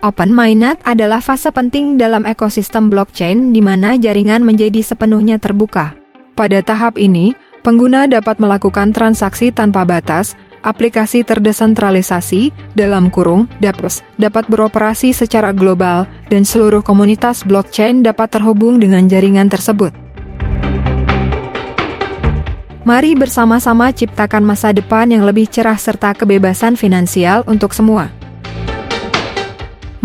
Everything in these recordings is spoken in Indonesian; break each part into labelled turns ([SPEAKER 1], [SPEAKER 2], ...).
[SPEAKER 1] Open Mainnet adalah fase penting dalam ekosistem blockchain di mana jaringan menjadi sepenuhnya terbuka. Pada tahap ini, pengguna dapat melakukan transaksi tanpa batas, aplikasi terdesentralisasi (dApps) dapat beroperasi secara global, dan seluruh komunitas blockchain dapat terhubung dengan jaringan tersebut. Mari bersama-sama ciptakan masa depan yang lebih cerah serta kebebasan finansial untuk semua.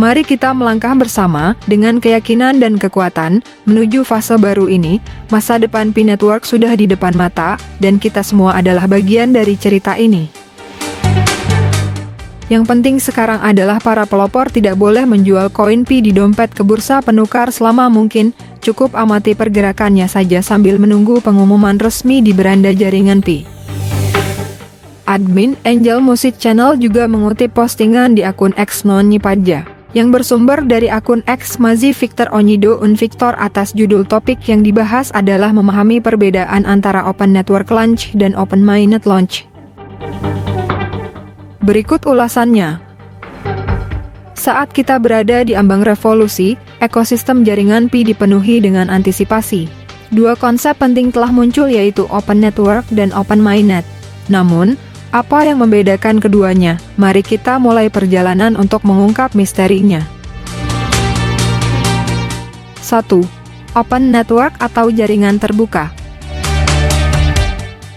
[SPEAKER 1] Mari kita melangkah bersama dengan keyakinan dan kekuatan menuju fase baru ini. Masa depan Pi Network sudah di depan mata, dan kita semua adalah bagian dari cerita ini. Yang penting sekarang adalah para pelopor tidak boleh menjual koin Pi di dompet ke bursa penukar selama mungkin. Cukup amati pergerakannya saja sambil menunggu pengumuman resmi di beranda jaringan Pi. Admin Angel Music Channel juga mengutip postingan di akun X Noni Padja yang bersumber dari akun X Mazi Victor Onyido Victor atas judul topik yang dibahas adalah memahami perbedaan antara Open Network Launch dan Open Mainnet Launch. Berikut ulasannya. Saat kita berada di ambang revolusi, ekosistem jaringan Pi dipenuhi dengan antisipasi. Dua konsep penting telah muncul yaitu Open Network dan Open Mainnet. Namun, apa yang membedakan keduanya? Mari kita mulai perjalanan untuk mengungkap misterinya. 1. Open Network atau jaringan terbuka.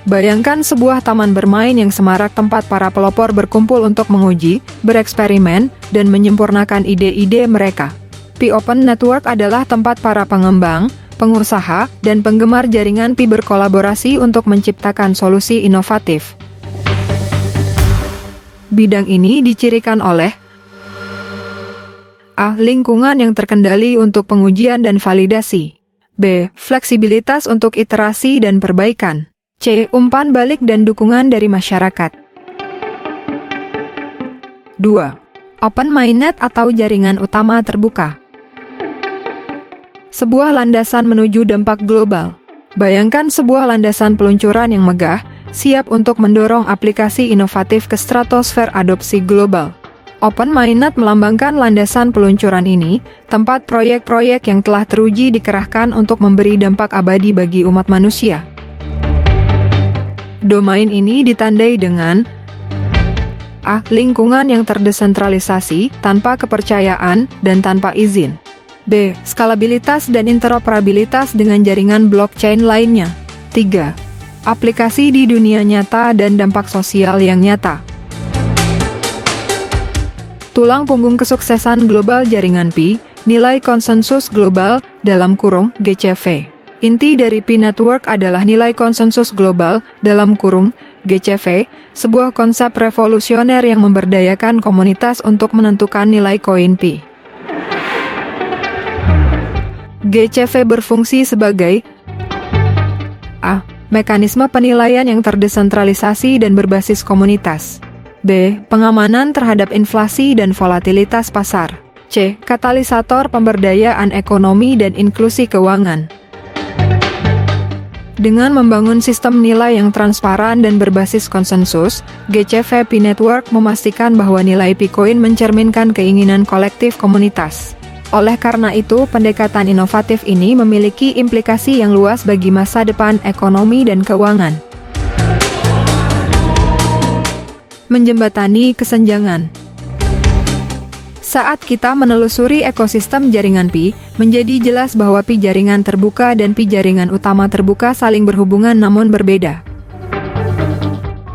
[SPEAKER 1] Bayangkan sebuah taman bermain yang semarak tempat para pelopor berkumpul untuk menguji, bereksperimen, dan menyempurnakan ide-ide mereka. Pi Open Network adalah tempat para pengembang, pengusaha, dan penggemar jaringan Pi berkolaborasi untuk menciptakan solusi inovatif. Bidang ini dicirikan oleh A. Lingkungan yang terkendali untuk pengujian dan validasi. B. Fleksibilitas untuk iterasi dan perbaikan. C. Umpan balik dan dukungan dari masyarakat. 2. Open Mainnet atau jaringan utama terbuka. Sebuah landasan menuju dampak global. Bayangkan sebuah landasan peluncuran yang megah, siap untuk mendorong aplikasi inovatif ke stratosfer adopsi global. Open Mainnet melambangkan landasan peluncuran ini, tempat proyek-proyek yang telah teruji dikerahkan untuk memberi dampak abadi bagi umat manusia. Domain ini ditandai dengan A. Lingkungan yang terdesentralisasi, tanpa kepercayaan, dan tanpa izin. B. Skalabilitas dan interoperabilitas dengan jaringan blockchain lainnya. 3. Aplikasi di dunia nyata dan dampak sosial yang nyata. Tulang punggung kesuksesan global jaringan Pi, nilai konsensus global (GCV). Inti dari Pi Network adalah nilai konsensus global (GCV), sebuah konsep revolusioner yang memberdayakan komunitas untuk menentukan nilai koin Pi. GCV berfungsi sebagai A. Mekanisme penilaian yang terdesentralisasi dan berbasis komunitas. B. Pengamanan terhadap inflasi dan volatilitas pasar. C. Katalisator pemberdayaan ekonomi dan inklusi keuangan. Dengan membangun sistem nilai yang transparan dan berbasis konsensus, GCV Pi Network memastikan bahwa nilai Picoin mencerminkan keinginan kolektif komunitas. Oleh karena itu, pendekatan inovatif ini memiliki implikasi yang luas bagi masa depan ekonomi dan keuangan. Menjembatani kesenjangan. Saat kita menelusuri ekosistem jaringan Pi, menjadi jelas bahwa Pi jaringan terbuka dan Pi jaringan utama terbuka saling berhubungan namun berbeda.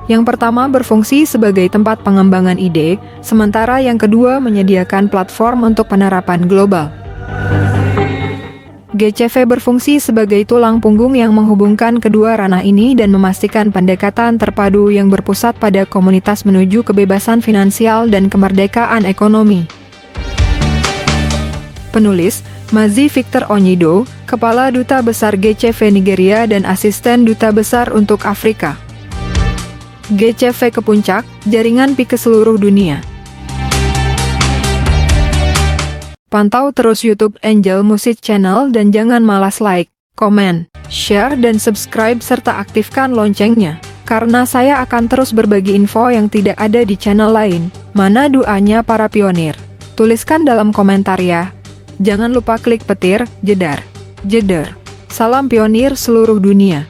[SPEAKER 1] Yang pertama berfungsi sebagai tempat pengembangan ide, sementara yang kedua menyediakan platform untuk penerapan global. GCV berfungsi sebagai tulang punggung yang menghubungkan kedua ranah ini dan memastikan pendekatan terpadu yang berpusat pada komunitas menuju kebebasan finansial dan kemerdekaan ekonomi. Penulis, Mazi Victor Onyido, Kepala Duta Besar GCV Nigeria dan Asisten Duta Besar untuk Afrika. GCV ke puncak, jaringan Pi ke seluruh dunia. Pantau terus YouTube Angel Music Channel dan jangan malas like, komen, share dan subscribe serta aktifkan loncengnya. Karena saya akan terus berbagi info yang tidak ada di channel lain. Mana doanya para pionir? Tuliskan dalam komentar ya. Jangan lupa klik petir, jedar. Salam pionir seluruh dunia.